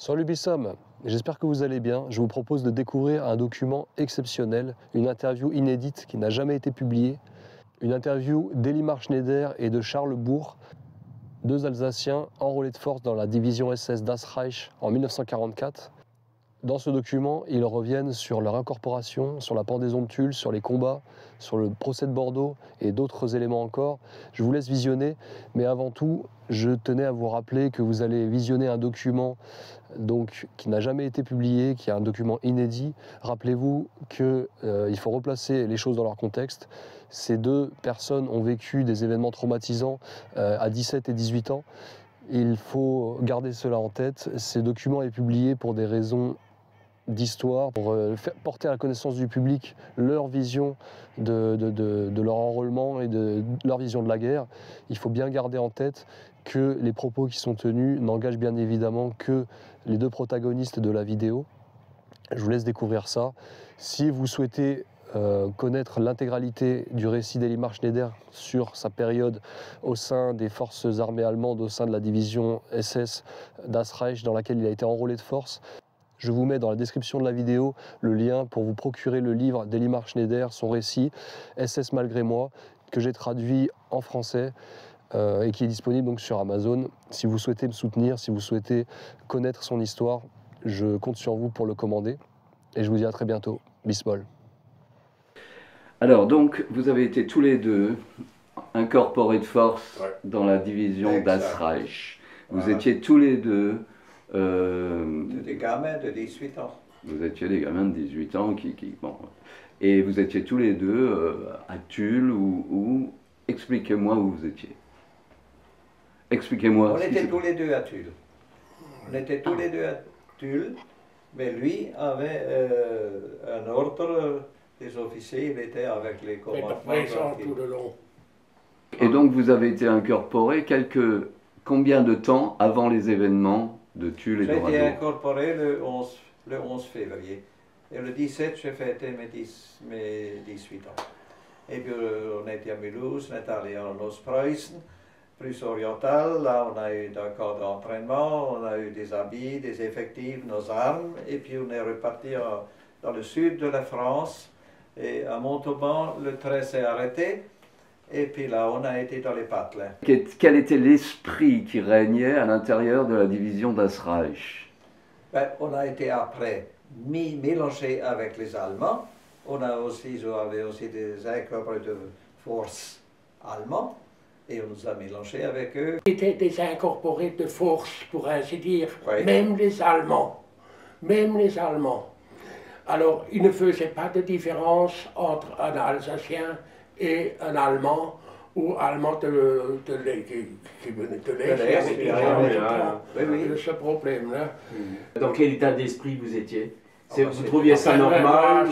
Salut Bissam, j'espère que vous allez bien. Je vous propose de découvrir un document exceptionnel, une interview inédite qui n'a jamais été publiée. Une interview d'Elimar Schneider et de Charles Bourg, deux Alsaciens enrôlés de force dans la division SS Das Reich en 1944. Dans ce document, ils reviennent sur leur incorporation, sur la pendaison de Tulle, sur les combats, sur le procès de Bordeaux et d'autres éléments encore. Je vous laisse visionner, mais avant tout, je tenais à vous rappeler que vous allez visionner un document qui n'a jamais été publié, qui est un document inédit. Rappelez-vous qu'il faut replacer les choses dans leur contexte. Ces deux personnes ont vécu des événements traumatisants à 17 et 18 ans. Il faut garder cela en tête. Ce document est publié pour des raisons d'histoire, pour porter à la connaissance du public leur vision de leur enrôlement et de leur vision de la guerre. Il faut bien garder en tête que les propos qui sont tenus n'engagent bien évidemment que les deux protagonistes de la vidéo. Je vous laisse découvrir ça. Si vous souhaitez connaître l'intégralité du récit d'Elimar Schneider sur sa période au sein des forces armées allemandes, au sein de la division SS Das Reich dans laquelle il a été enrôlé de force, je vous mets dans la description de la vidéo le lien pour vous procurer le livre d'Elimar Schneider, son récit SS malgré moi, que j'ai traduit en français et qui est disponible donc sur Amazon. Si vous souhaitez me soutenir, si vous souhaitez connaître son histoire, je compte sur vous pour le commander. Et je vous dis à très bientôt. Bismol. Alors donc, vous avez été tous les deux incorporés de force dans la division Das Reich. Vous étiez tous les deux... Des gamins de 18 ans. Vous étiez des gamins de 18 ans bon. Et vous étiez tous les deux à Tulle ou expliquez-moi où vous étiez. Expliquez-moi. On était tous les deux à Tulle. On était tous les deux à Tulle, mais lui avait un ordre des officiers, il était avec les commandements. Tout le long. Et donc vous avez été incorporé combien de temps avant les événements de Tulle et de Radeau? J'ai été incorporé le 11 février. Et le 17, j'ai fêté mes 18 ans. Et puis on était à Mulhouse, on est allé en Ostpreußen, Prusse orientale. Là, on a eu un camp d'entraînement, on a eu des habits, des effectifs, nos armes. Et puis on est reparti dans le sud de la France. Et à Montauban, le train s'est arrêté. Et puis là, on a été dans les patelins. Quel était l'esprit qui régnait à l'intérieur de la division Das Reich? Ben, on a été après mélangé avec les Allemands. On avait aussi des incorporés de force allemands. Et on nous a mélangés avec eux. C'était des incorporés de force, pour ainsi dire. Oui. Même les Allemands. Même les Allemands. Alors, ils ne faisaient pas de différence entre un Alsacien et un Allemand, ou Allemand qui venait de l'Est, ce problème-là. Dans quel état d'esprit vous étiez? Vous trouviez ça normal?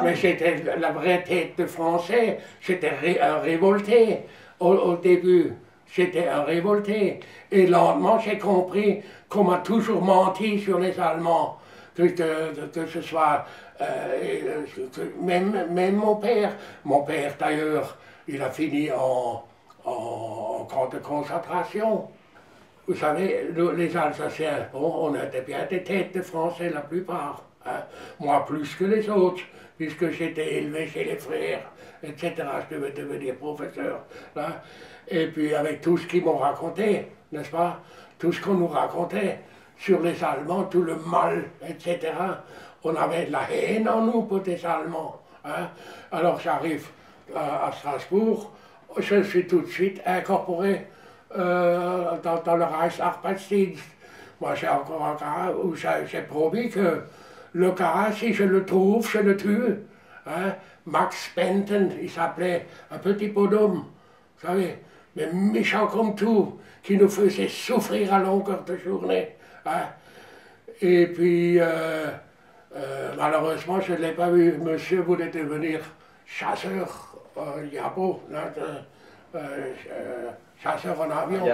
Mais j'étais la vraie tête de français, j'étais un révolté au début, j'étais un révolté. Et lentement j'ai compris qu'on m'a toujours menti sur les Allemands. Que ce soit, même mon père d'ailleurs, il a fini en camp de concentration. Vous savez, les Alsaciens, bon, on était bien des têtes de Français la plupart, hein. Moi plus que les autres, puisque j'étais élevé chez les frères, etc. Je devais devenir professeur, là. Et puis avec tout ce qu'ils m'ont raconté, n'est-ce pas, tout ce qu'on nous racontait sur les Allemands, tout le mal, etc. On avait de la haine en nous pour des Allemands, hein. Alors j'arrive à Strasbourg, je suis tout de suite incorporé dans le Reichsarbeitsdienst. Moi j'ai encore un cas où j'ai promis que le gars, si je le trouve, je le tue. Hein. Max Benten, il s'appelait, un petit bonhomme, vous savez, mais méchant comme tout, qui nous faisait souffrir à longueur de journée. Hein. Et puis, malheureusement, je ne l'ai pas vu. Monsieur voulait devenir chasseur, Yabo, chasseur en avion.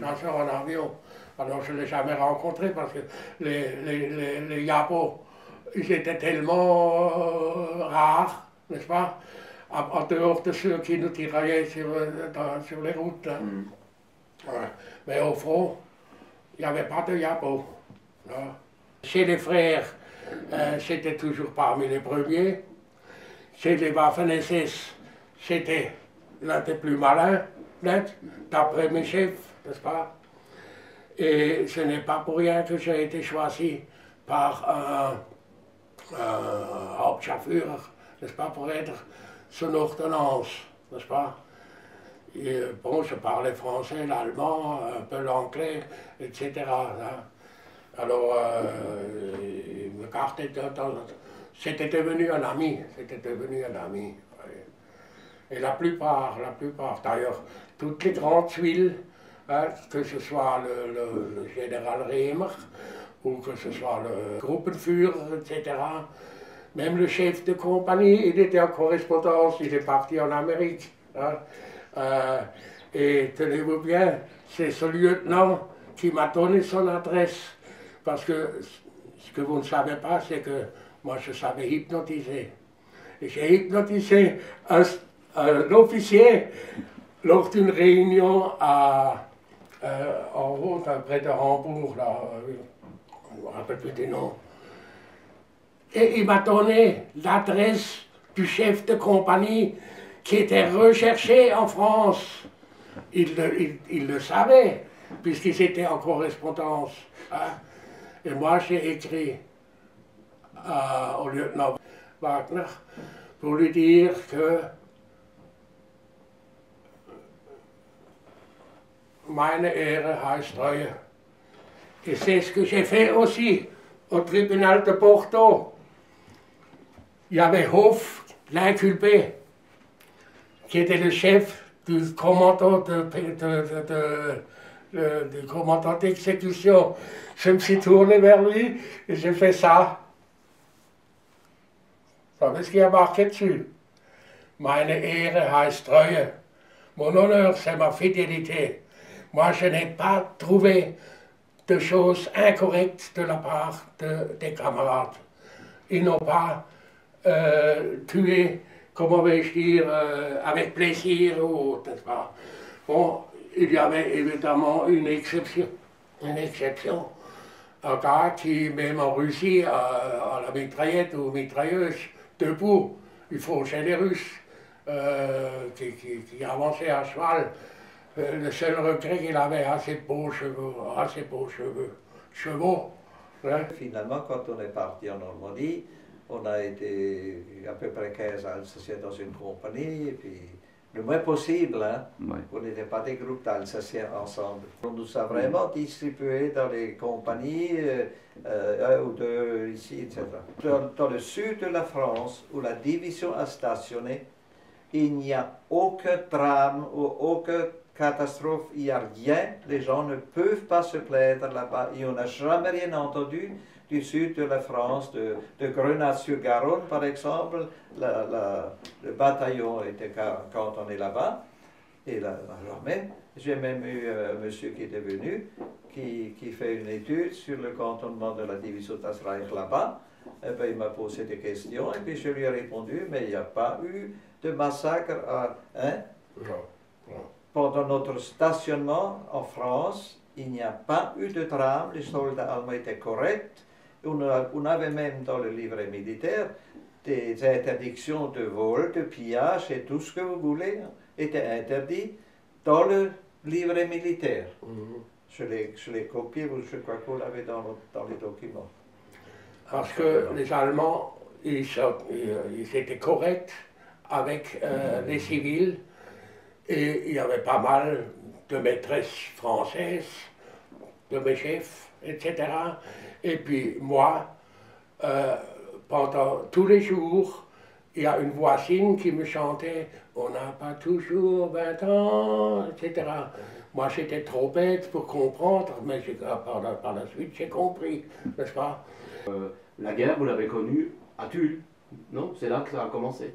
Chasseur en avion. Alors, je ne l'ai jamais rencontré parce que les Yabo, ils étaient tellement rares, n'est-ce pas, en dehors de ceux qui nous tiraillaient sur les routes. Hein. Ouais. Mais au fond, il n'y avait pas de Yabo. Là. Chez les frères, c'était toujours parmi les premiers. Chez les Waffen-SS, c'était l'un des plus malins, d'après mes chefs, n'est-ce pas? Et ce n'est pas pour rien que j'ai été choisi par un Hauptscharführer, n'est-ce pas, pour être son ordonnance, n'est-ce pas? Et bon, je parlais français, l'allemand, un peu l'anglais, etc. Hein. Alors, il me gardait de temps en temps. C'était devenu un ami, c'était devenu un ami. Oui. Et la plupart, d'ailleurs, toutes les grandes tuiles, hein, que ce soit le général Rehmer, ou que ce soit le Gruppenführer, etc., même le chef de compagnie, il était en correspondance, il est parti en Amérique. Hein. Et tenez-vous bien, c'est ce lieutenant qui m'a donné son adresse. Parce que ce que vous ne savez pas, c'est que moi je savais hypnotiser. Et j'ai hypnotisé un officier lors d'une réunion en haut, près de Hambourg, là, je ne me rappelle plus des noms. Et il m'a donné l'adresse du chef de compagnie qui était recherché en France. Il le savait, puisqu'ils étaient en correspondance. Hein. Et moi, j'ai écrit au lieutenant Wagner pour lui dire que meine Ehre heißt Treue. Et c'est ce que j'ai fait aussi au tribunal de Porto. Il y avait Hof, l'inculpé, qui était le chef du commandant du commandant d'exécution. Je me suis tourné vers lui et j'ai fait ça. Vous savez ce qu'il y a marqué dessus? Meine Ehre heißt Treue. Mon honneur, c'est ma fidélité. Moi, je n'ai pas trouvé de choses incorrectes de la part des camarades. Ils n'ont pas tué, comment vais-je dire, avec plaisir ou autre, n'est-ce pas? Bon, il y avait évidemment une exception. Un gars qui, même en Russie, à la mitraillette ou mitrailleuse, debout, il faut chez les Russes, qui avançait à cheval. Le seul regret qu'il avait, assez beaux chevaux. Hein. Finalement, quand on est parti en Normandie, on a été à peu près 15 Alsaciens dans une compagnie, et puis le moins possible, hein. Ouais. On n'était pas des groupes d'Alsaciens ensemble. On nous a vraiment distribués dans les compagnies, un ou deux ici, etc. Dans le sud de la France, où la division a stationné, il n'y a aucun drame ou aucune catastrophe, il n'y a rien. Les gens ne peuvent pas se plaindre là-bas. Et on n'a jamais rien entendu du sud de la France, de Grenade-sur-Garonne, par exemple. Le bataillon était quand on est là-bas. Et là, jamais. J'ai même eu un monsieur qui était venu, qui fait une étude sur le cantonnement de la division Das Reich là-bas. Et ben, il m'a posé des questions et puis je lui ai répondu, mais il n'y a pas eu de massacre hein? Pendant notre stationnement en France, il n'y a pas eu de drame, les soldats allemands étaient corrects. On avait même dans le livret militaire des interdictions de vol, de pillage et tout ce que vous voulez était interdit dans le livret militaire. Je l'ai copié, je crois qu'on l'avait dans les documents. Parce que les Allemands, ils étaient corrects avec les civils. Et il y avait pas mal de maîtresses françaises, de mes chefs, etc. Et puis moi, pendant tous les jours, il y a une voisine qui me chantait « On n'a pas toujours 20 ans », etc. Moi, j'étais trop bête pour comprendre, mais par la suite, j'ai compris, n'est-ce pas? La guerre, vous l'avez connue à Tulle, non? C'est là que ça a commencé.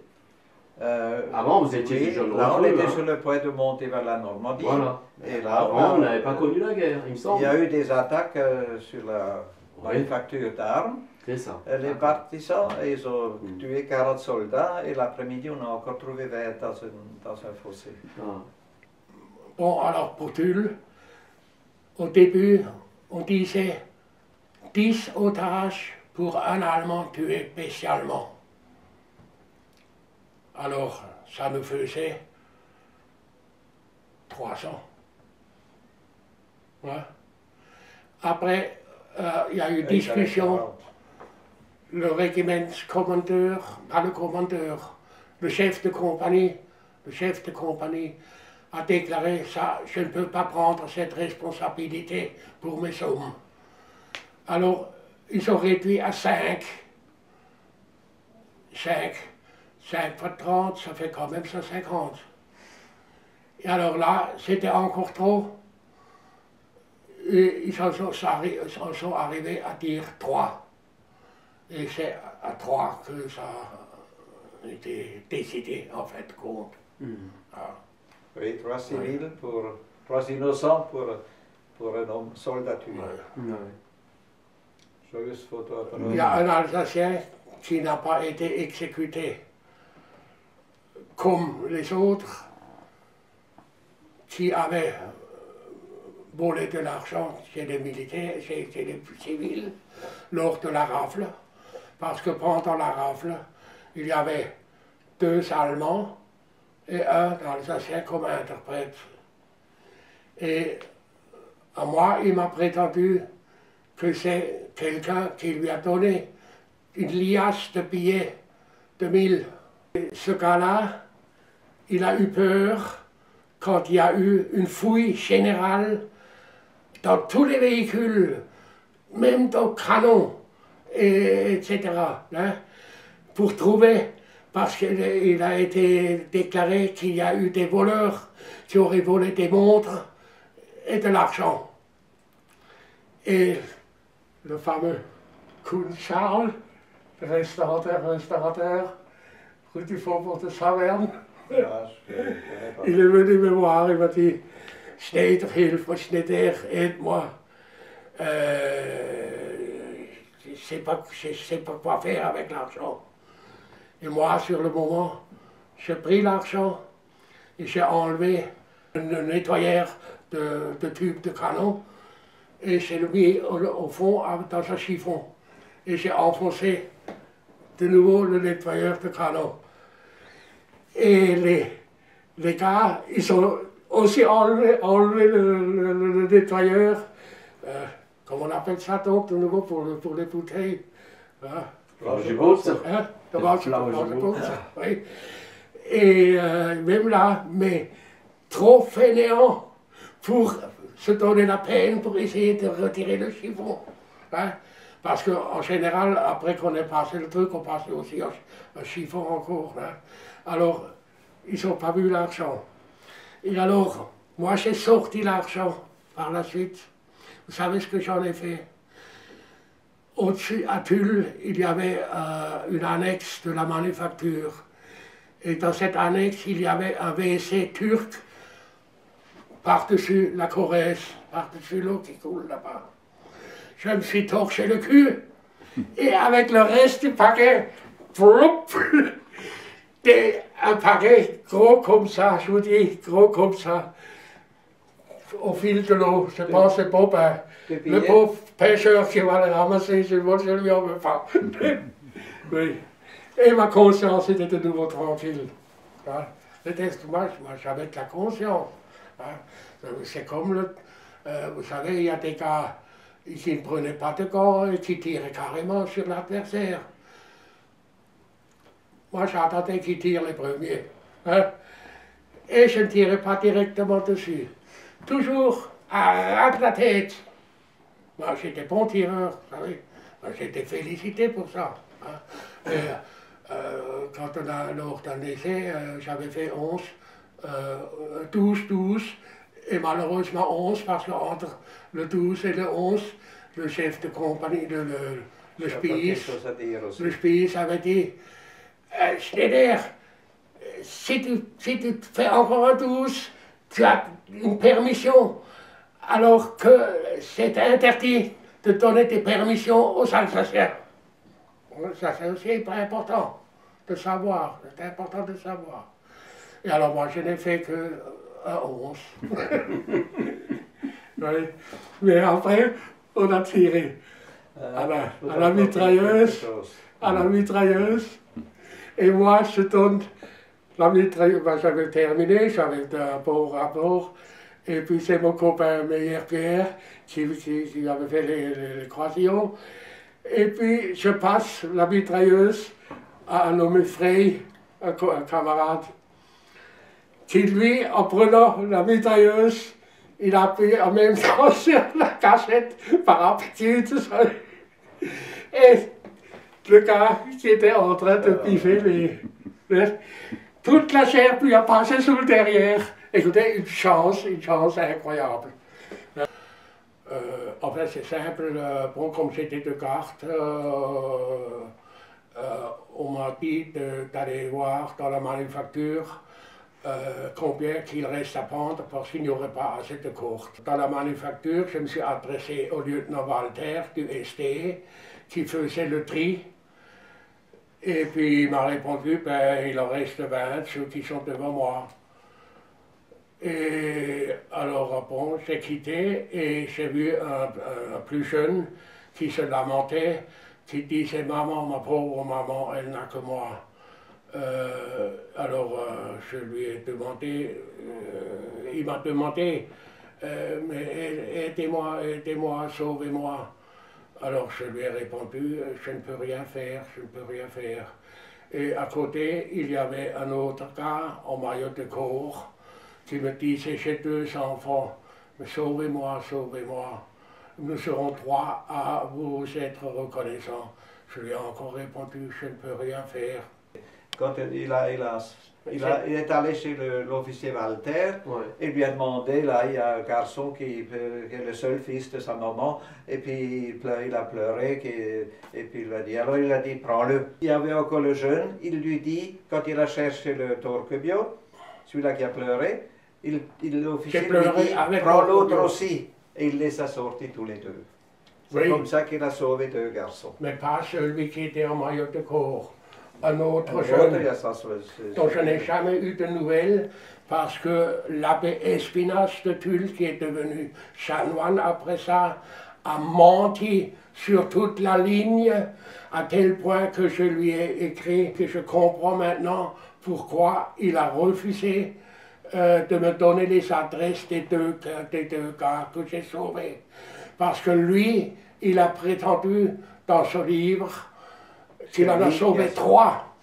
Avant, vous étiez oui, jeune là, on recrue, était sur le point de monter vers la Normandie. Voilà. Et là, avant, on n'avait pas connu la guerre, il me semble. Il y a eu des attaques sur la manufacture d'armes. C'est ça. Les partisans, ils ont tué 40 soldats et l'après-midi, on a encore trouvé 20 dans un fossé. Ah. Bon, alors pour Tulle, au début, on disait 10 otages pour un Allemand tué spécialement. Alors, ça nous faisait 300. Ouais. Après, il y a eu discussion. Le regimentscommandeur, pas le commandeur, le chef de compagnie a déclaré ça, je ne peux pas prendre cette responsabilité pour mes hommes. Alors, ils ont réduit à 5. 5 fois 30, ça fait quand même 150. Et alors là, c'était encore trop. Et ils en sont arrivés à dire 3. Et c'est à 3 que ça a été décidé, en fait, compte. Ah. Oui, 3 civils pour 3 innocents pour un homme soldat tué. Joyeuse photo. Il y a un Alsacien qui n'a pas été exécuté comme les autres, qui avaient volé de l'argent chez les militaires, chez les civils, lors de la rafle. Parce que pendant la rafle, il y avait 2 Allemands et un Alsacien comme interprète. Et à moi, il m'a prétendu que c'est quelqu'un qui lui a donné une liasse de billets de 1000. Et ce gars-là, il a eu peur quand il y a eu une fouille générale dans tous les véhicules, même dans le canon, etc. Hein, pour trouver, parce qu'il a été déclaré qu'il y a eu des voleurs qui auraient volé des montres et de l'argent. Et le fameux Kuhn Charles, restaurateur, rue du Faubourg de Saverne, il est venu me voir, il m'a dit, Schneider, hilf-moi, Schneider, aide-moi. Je ne sais pas quoi faire avec l'argent. Et moi, sur le moment, j'ai pris l'argent et j'ai enlevé le nettoyeur de tube de canon et j'ai le mis au fond dans un chiffon. Et j'ai enfoncé de nouveau le nettoyeur de canon. Et les gars, ils ont aussi enlevé le nettoyeur. Comment on appelle ça donc de nouveau pour les bouteilles, hein? Hein? Oui. Et même là, mais trop fainéant pour se donner la peine pour essayer de retirer le chiffon. Hein? Parce qu'en général, après qu'on ait passé le truc, on passait aussi un chiffon encore. Hein? Alors, ils n'ont pas vu l'argent. Et alors, moi j'ai sorti l'argent par la suite. Vous savez ce que j'en ai fait? Au-dessus, à Tulle, il y avait une annexe de la manufacture. Et dans cette annexe, il y avait un WC turc par-dessus la Corrèze, par-dessus l'eau qui coule là-bas. Je me suis torché le cul, et avec le reste du paquet, un paquet gros comme ça, je vous dis, gros comme ça, au fil de l'eau. Je pense c'est Bobin, le pauvre pêcheur qui va le ramasser, je lui en veux pas. Oui. Et ma conscience était de nouveau tranquille. Hein. Moi j'avais de la conscience. Hein. C'est comme vous savez, il y a des gars qui ne prenaient pas de gants et qui tiraient carrément sur l'adversaire. Moi j'attendais qu'ils tirent les premiers. Hein. Et je ne tirais pas directement dessus. Toujours à la tête. Moi j'étais bon tireur, vous savez. J'étais félicité pour ça. Hein. Et, quand on a lors d'un essai, j'avais fait 11, 12, et malheureusement 11, parce qu'entre le 12 et le 11, le chef de compagnie, le Spies avait dit, Schneider, si tu fais encore un 12, tu as une permission, alors que c'est interdit de donner des permissions aux Alsaciens. Ça c'est aussi pas important de savoir, c'est important de savoir. Et alors moi je n'ai fait que un 11. Oui. Mais après on a tiré. à la mitrailleuse, et moi je donne la mitrailleuse, ben, j'avais terminé, j'avais un bon rapport, et puis c'est mon copain Meyer Pierre qui avait fait les croisillons, et puis je passe la mitrailleuse à un nommé Frey, un camarade, qui lui, en prenant la mitrailleuse, il a appuyé en même temps sur la cachette par habitude. Et le gars qui était en train de piffer toute la chair lui a passé sous le derrière. Écoutez, une chance incroyable. Enfin, c'est simple, bon, comme c'était de cartes, on m'a dit d'aller voir dans la manufacture combien qu'il reste à prendre parce qu'il n'y aurait pas assez de courtes. Dans la manufacture, je me suis adressé au lieutenant Walter du ST qui faisait le tri. Et puis il m'a répondu, ben, il en reste 20, ceux qui sont devant moi. Et alors, bon, j'ai quitté et j'ai vu un plus jeune qui se lamentait, qui disait, maman, ma pauvre maman, elle n'a que moi. Alors je lui ai demandé, il m'a demandé, mais aidez-moi, aidez-moi, sauvez-moi. Alors je lui ai répondu, je ne peux rien faire, je ne peux rien faire. Et à côté, il y avait un autre gars en maillot de corps qui me disait, j'ai 2 enfants, mais sauvez-moi, sauvez-moi. Nous serons 3 à vous être reconnaissants. Je lui ai encore répondu, je ne peux rien faire. Quand il est allé chez l'officier Walter, il lui a demandé, là, il y a un garçon qui est le seul fils de sa maman, et puis il a pleuré, et puis il a dit, alors il a dit, prends-le. Il y avait encore le jeune, il lui dit, quand il a cherché le Torquebio, celui-là qui a pleuré, l'officier lui dit, prends l'autre aussi, et il les a sortis tous les 2. C'est comme ça qu'il a sauvé 2 garçons. Mais pas celui qui était en maillot de corps. Un autre jeune, dont je n'ai jamais eu de nouvelles, parce que l'abbé Espinasse de Tulle, qui est devenu chanoine après ça, a menti sur toute la ligne, à tel point que je lui ai écrit que je comprends maintenant pourquoi il a refusé de me donner les adresses des deux gars que j'ai sauvés. Parce que lui, il a prétendu dans ce livre qu'il en a sauvé 3,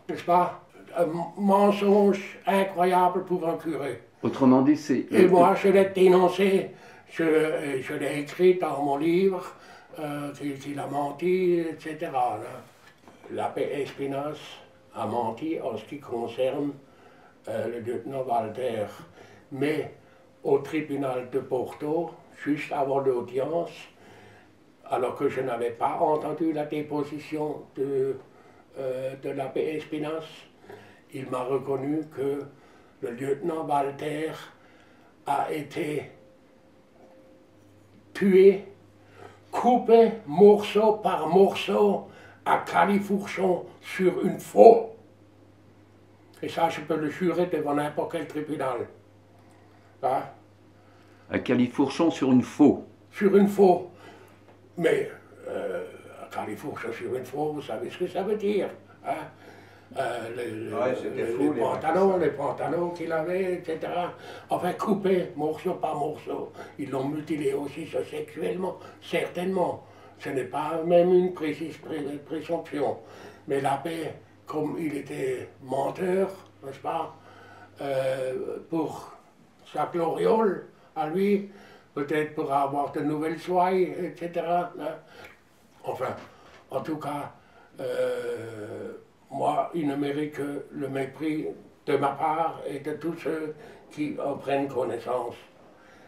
n'est-ce pas? Un mensonge incroyable pour un curé. Autrement dit, c'est... Et moi, je l'ai dénoncé, je l'ai écrit dans mon livre, qu'il a menti, etc. L'abbé Espinasse a menti en ce qui concerne le lieutenant Walter. Mais au tribunal de Porto, juste avant l'audience, alors que je n'avais pas entendu la déposition de l'abbé Espinasse, il m'a reconnu que le lieutenant Walter a été tué, coupé morceau par morceau à califourchon sur une faux. Et ça, je peux le jurer devant n'importe quel tribunal. Hein? À califourchon sur une faux. Sur une faux. Mais à califourchon sur une faux, vous savez ce que ça veut dire. Hein? Les pantalons qu'il avait, etc. Enfin, coupés morceau par morceau. Ils l'ont mutilé aussi sexuellement, certainement. Ce n'est pas même une présomption. Mais l'abbé, comme il était menteur, n'est-ce pas, pour sa gloriole à lui, peut-être pour avoir de nouvelles soies, etc. Hein. Enfin, en tout cas, moi, il ne mérite que le mépris de ma part et de tous ceux qui en prennent connaissance.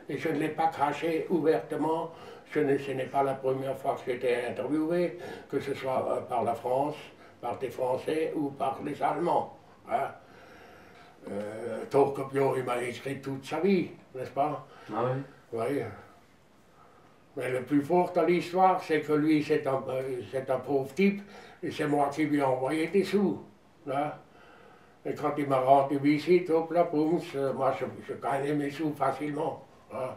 Et je ne l'ai pas craché ouvertement, ce n'est pas la première fois que j'ai été interviewé, que ce soit par la France, par des Français ou par les Allemands. Hein. Torquebio, il m'a écrit toute sa vie, n'est-ce pas? Ah oui? Oui. Mais le plus fort de l'histoire, c'est que lui, c'est un pauvre type, et c'est moi qui lui ai envoyé des sous. Hein. Et quand il m'a rendu visite, hop là, boum, moi je gagnais mes sous facilement. Hein.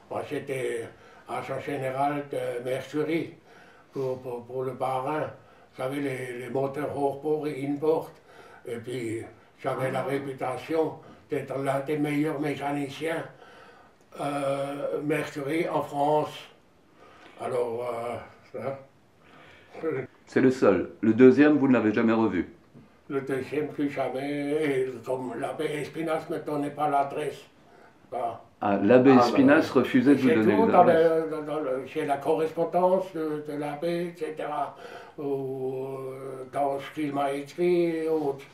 Moi j'étais agent général de Mercury, pour le parrain. J'avais les moteurs hors-port et in-port. Et puis j'avais la réputation d'être l'un des meilleurs mécaniciens Mercury en France. Alors, c'est le seul. Le deuxième, vous ne l'avez jamais revu? Le deuxième, plus jamais. Et comme l'abbé Espinasse ne me donnait pas l'adresse. Bah. Ah, l'abbé Espinasse refusait de vous donner l'adresse. J'ai la correspondance de l'abbé, etc. Dans ce qu'il m'a écrit et autres.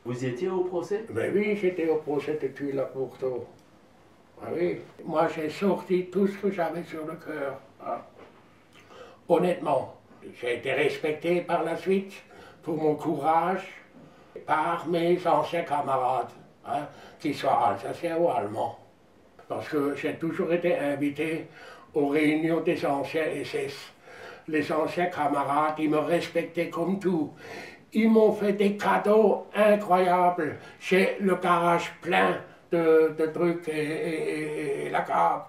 Vous y étiez au procès? Mais oui, j'étais au procès de Tuile à Pourtot. Ah oui. Moi, j'ai sorti tout ce que j'avais sur le cœur. Honnêtement, j'ai été respecté par la suite pour mon courage par mes anciens camarades, qu'ils soient alsaciens ou allemands. Parce que j'ai toujours été invité aux réunions des anciens SS. Les anciens camarades, ils me respectaient comme tout. Ils m'ont fait des cadeaux incroyables. J'ai le garage plein de trucs et la cave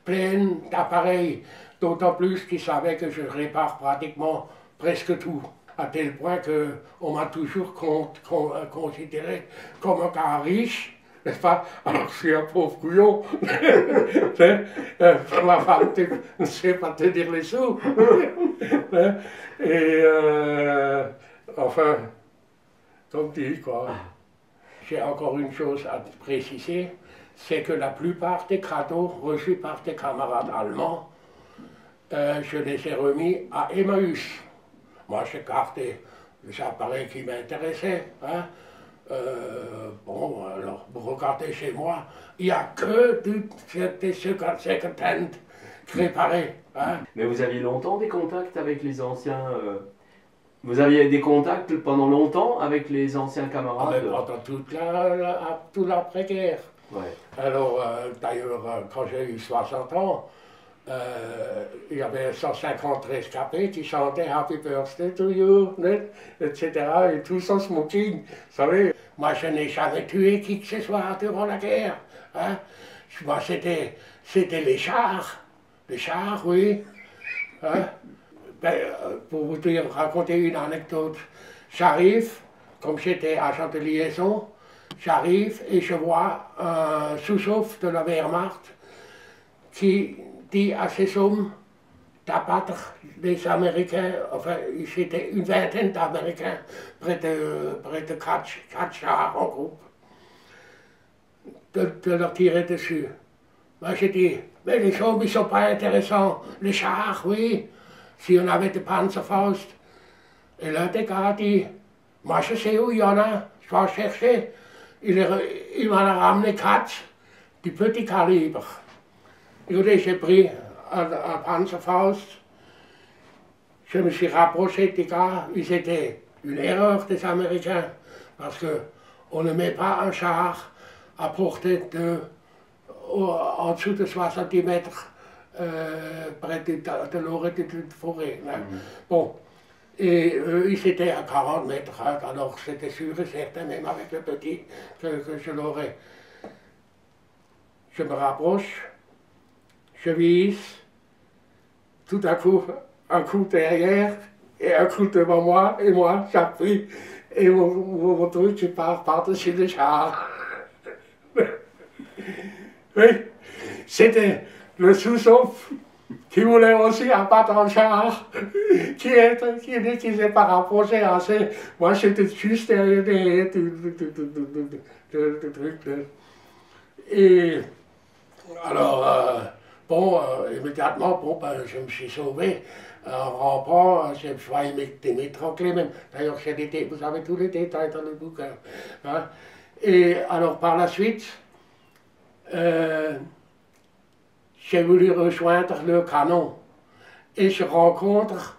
pleine d'appareils. D'autant plus qu'ils savaient que je répare pratiquement presque tout. À tel point qu'on m'a toujours considéré comme un gars riche, n'est-ce pas? Alors que je suis un pauvre couillon. Ma femme ne sait pas te dire les sous. Et enfin, comme dit, quoi. J'ai encore une chose à préciser, c'est que la plupart des cadeaux reçus par des camarades allemands, je les ai remis à Emmaüs. Moi, j'ai gardé les appareils qui m'intéressaient. Bon, alors, vous regardez chez moi, il n'y a que des second-hand préparés. Mais vous aviez longtemps des contacts avec les anciens... Vous aviez des contacts pendant longtemps avec les anciens camarades? Pendant toute l'après-guerre. Ouais. Alors, d'ailleurs, quand j'ai eu 60 ans, il y avait 150 rescapés qui chantaient Happy Birthday to you, etc. Et tous en smoking. Vous savez, moi je n'ai jamais tué qui que ce soit durant la guerre. Moi c'était les chars. Les chars, oui. Pour vous raconter une anecdote, j'arrive, comme j'étais agent de liaison, j'arrive et je vois un sous-chef de la Wehrmacht qui dit à ses hommes d'abattre les Américains, enfin c'était une vingtaine d'Américains, près de 4 chars en groupe, de leur tirer dessus. Moi j'ai dit, mais les hommes ils sont pas intéressants, les chars, oui. Si on avait des Panzerfaust. Et l'un des gars dit, moi je sais où il y en a, je vais chercher. Il m'en a ramené 4, du petit calibre. Et j'ai pris un Panzerfaust. Je me suis rapproché des gars, ils étaient une erreur des Américains. Parce qu'on ne met pas un char à portée en dessous de 70 mètres. Près de l'orée de forêt. Bon, et eux, ils étaient à 40 mètres, alors c'était sûr et certain, même avec le petit, que je l'aurais. Je me rapproche, je vise, tout à coup, un coup derrière et un coup devant moi, et moi, j'appuie, et mon truc, je pars par-dessus le char. Oui, c'était le sous-chef qui voulait aussi abattre un char, qui s'est pas rapproché assez. Moi, j'étais juste derrière le truc. Et alors, immédiatement, je me suis sauvé. En rampant, j'ai failli m'étrangler même. D'ailleurs, vous avez tous les détails dans le bouquin. Et alors, par la suite, j'ai voulu rejoindre le canon et je rencontre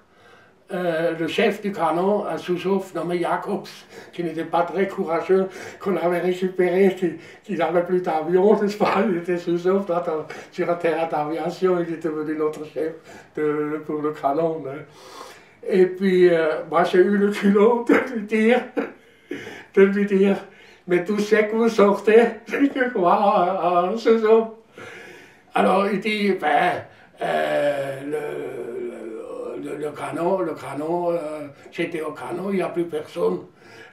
le chef du canon, un sous-chef nommé Jacobs, qui n'était pas très courageux, qu'on avait récupéré, qui n'avait plus d'avion, n'est-ce pas? Il était sous-chef sur un terrain d'aviation, il était devenu notre chef pour le canon. Et puis, moi j'ai eu le culot de lui dire, mais tout ce que vous sortez, c'est quoi, sous-chef? Alors il dit, le canon, j'étais au canon, il n'y a plus personne.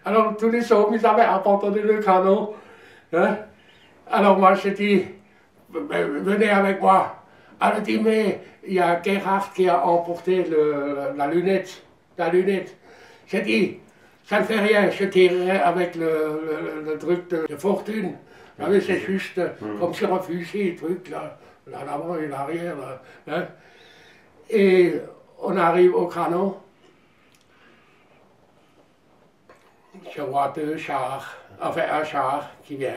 Alors tous les hommes, ils avaient abandonné le canon. Hein? Alors moi, j'ai dit, venez avec moi. Elle a dit, mais il y a Gerhard qui a emporté la lunette. J'ai dit, ça ne fait rien, je tirerai avec le truc de fortune. Vous savez, c'est juste comme sur un fusil, le truc là, l'avant et l'arrière. Hein? Et on arrive au canon. Je vois deux chars, enfin un char qui vient.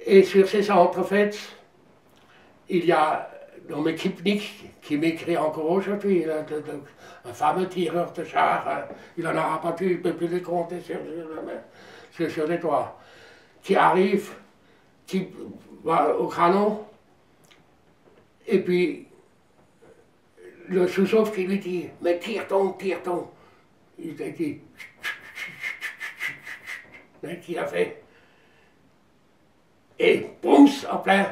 Et sur ces entrefaites, il y a nommé Kipnik qui m'écrit encore aujourd'hui, un fameux tireur de char. Hein. Il en a abattu, il ne peut plus les compter sur les doigts. Qui arrive, qui va au canon, et puis le sous-off qui lui dit, mais tire-t-on. Il a dit, qu'il a fait. Et boum, en plein,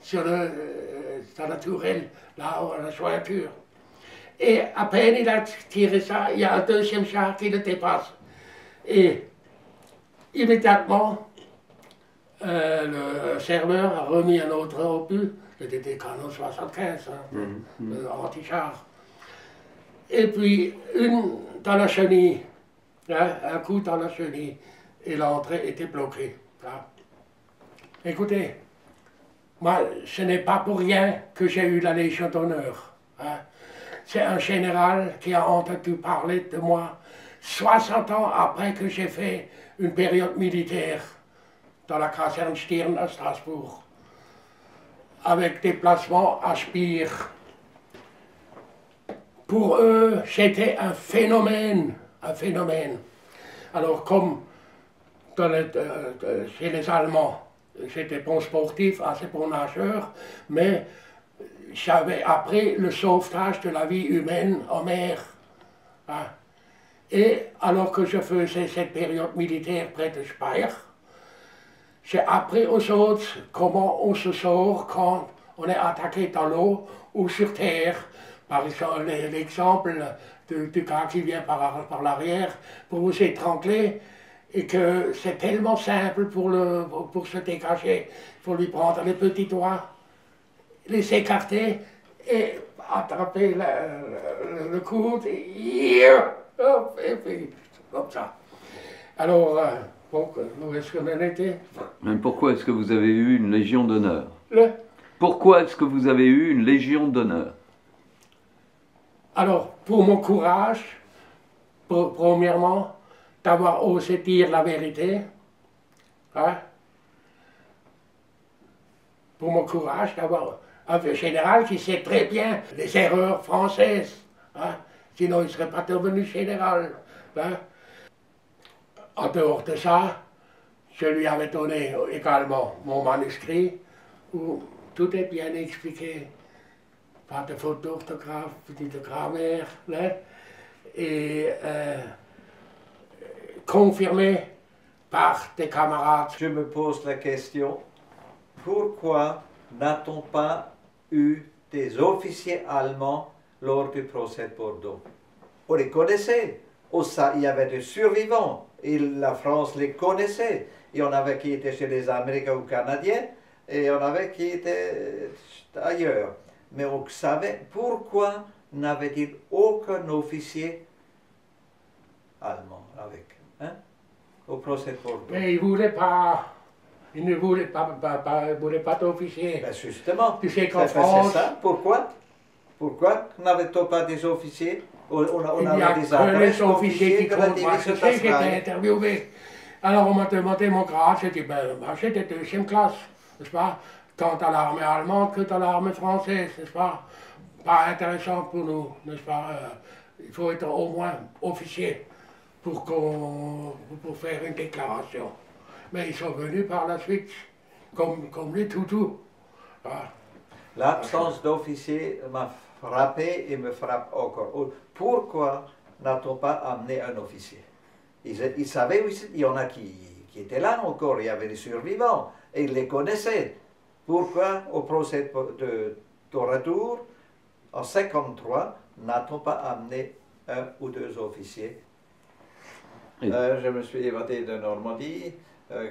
sur la tourelle, là, à la jointure. Et à peine il a tiré ça, il y a un deuxième char qui le dépasse. Et immédiatement, le serveur a remis un autre obus, c'était des canons 75, anti-char. Et puis, une dans la chenille, hein, un coup dans la chenille, et l'entrée était bloquée. Hein. Écoutez, moi, ce n'est pas pour rien que j'ai eu la Légion d'honneur. Hein. C'est un général qui a entendu parler de moi 60 ans après que j'ai fait une période militaire dans la caserne Stirn à Strasbourg, avec déplacement à Spire. Pour eux, j'étais un phénomène. Alors, comme chez les Allemands, j'étais bon sportif, assez bon nageur, mais j'avais appris le sauvetage de la vie humaine en mer. Hein. Et alors que je faisais cette période militaire près de Speyer, j'ai appris aux autres comment on se sort quand on est attaqué dans l'eau ou sur terre. Par exemple, l'exemple du gars qui vient par l'arrière pour vous étrangler, et que c'est tellement simple pour se dégager. Il faut lui prendre les petits doigts, les écarter et attraper le coude, et puis comme ça. Alors, où est-ce qu'on en était? Mais pourquoi est-ce que vous avez eu une Légion d'honneur? Pourquoi est-ce que vous avez eu une Légion d'honneur? Alors, pour mon courage, premièrement, d'avoir osé dire la vérité, hein? Pour mon courage d'avoir un général qui sait très bien les erreurs françaises, hein? Sinon il ne serait pas devenu général. Hein? En dehors de ça, je lui avais donné également mon manuscrit où tout est bien expliqué. Pas de faute d'orthographe, de grammaire, hein? Et confirmé par des camarades. Je me pose la question, pourquoi n'a-t-on pas eu des officiers allemands lors du procès de Bordeaux? On les connaissait, il y avait des survivants, et la France les connaissait. Il y en avait qui étaient chez les Américains ou Canadiens, et il y en avait qui étaient ailleurs. Mais on savait pourquoi n'avait-il aucun officier allemand avec, hein, au procès de Bordeaux. Mais il ne voulait pas d'officier. Ben justement, tu sais qu'en c'est France, ça. Pourquoi n'avait-on pas des officiers? On il n'y a avait des que les officiers officiers qui de la comptent. Moi, division je sais, j'étais d'Asraï. interviewé. Alors on m'a demandé mon grade, j'ai dit, ben, moi j'étais deuxième classe, n'est-ce pas? Tant à l'armée allemande que à l'armée française, n'est-ce pas? Pas intéressant pour nous, n'est-ce pas? Il faut être au moins officier pour faire une déclaration. Mais ils sont venus par la suite, comme les toutous. Hein? L'absence d'officier m'a frappé et me frappe encore. Pourquoi n'a-t-on pas amené un officier? Ils savaient, il y en a qui étaient là encore, il y avait des survivants, et ils les connaissaient. Pourquoi, au procès de retour, en 1953, n'a-t-on pas amené un ou deux officiers? Je me suis évadé de Normandie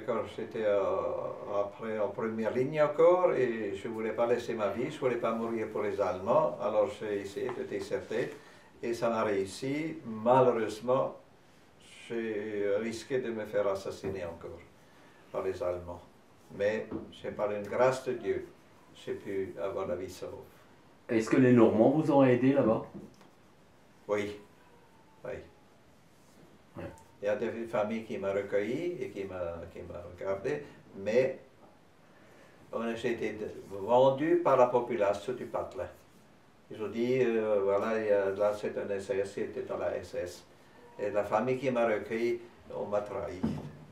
quand j'étais après en première ligne encore et je ne voulais pas laisser ma vie, je ne voulais pas mourir pour les Allemands, alors j'ai essayé de déserter et ça m'a réussi. Malheureusement, j'ai risqué de me faire assassiner encore par les Allemands. Mais c'est par une grâce de Dieu, j'ai pu avoir la vie sauve. Est-ce que les Normands vous ont aidé là-bas? Oui, oui. Ouais. Il y a des familles qui m'ont recueilli et qui m'ont regardé, mais j'ai été vendu par la population du Patelin. Ils ont dit, voilà, là c'est un SS, c'était dans la SS. Et la famille qui m'a recueilli, on m'a trahi.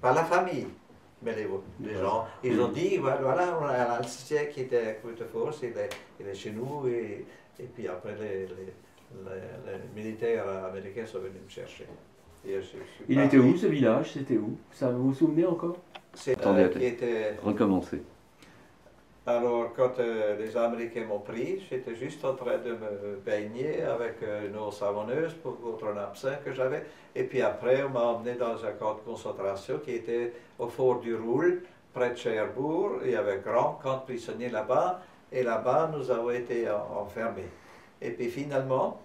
Pas la famille, mais les gens. Ils ont dit, voilà, on a un Alsacien qui était à Coutefors, il est chez nous, et puis après les militaires américains sont venus me chercher. Il était où ce village? C'était où? Ça vous vous souvenez encore? Attendez, qui était... recommencer. Alors, quand les Américains m'ont pris, j'étais juste en train de me baigner avec une eau savonneuse contre un abcin que j'avais. Et puis après, on m'a emmené dans un camp de concentration qui était au fort du Roule, près de Cherbourg. Il y avait un grand camp de prisonniers là-bas. Et là-bas, nous avons été enfermés. Et puis finalement,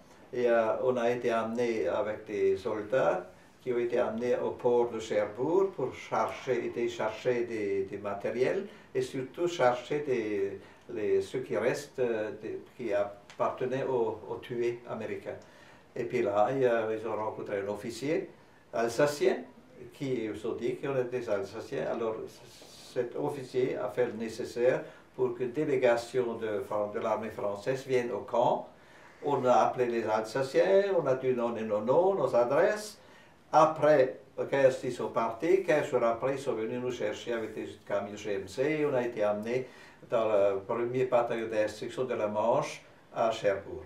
on a été amenés avec des soldats qui ont été amenés au port de Cherbourg pour décharger des matériels et surtout chercher ceux qui restent, qui appartenaient aux tués américains. Et puis là, ils ont rencontré un officier alsacien qui ils ont dit qu'on était des Alsaciens. Alors cet officier a fait le nécessaire pour qu'une délégation de l'armée française vienne au camp. On a appelé les Alsaciens, on a dû donner nos noms, nos adresses. Après, quand ils sont partis, 15 jours après, ils sont venus nous chercher avec des camions GMC. On a été amenés dans le premier bataillon d'instruction de la Manche à Cherbourg.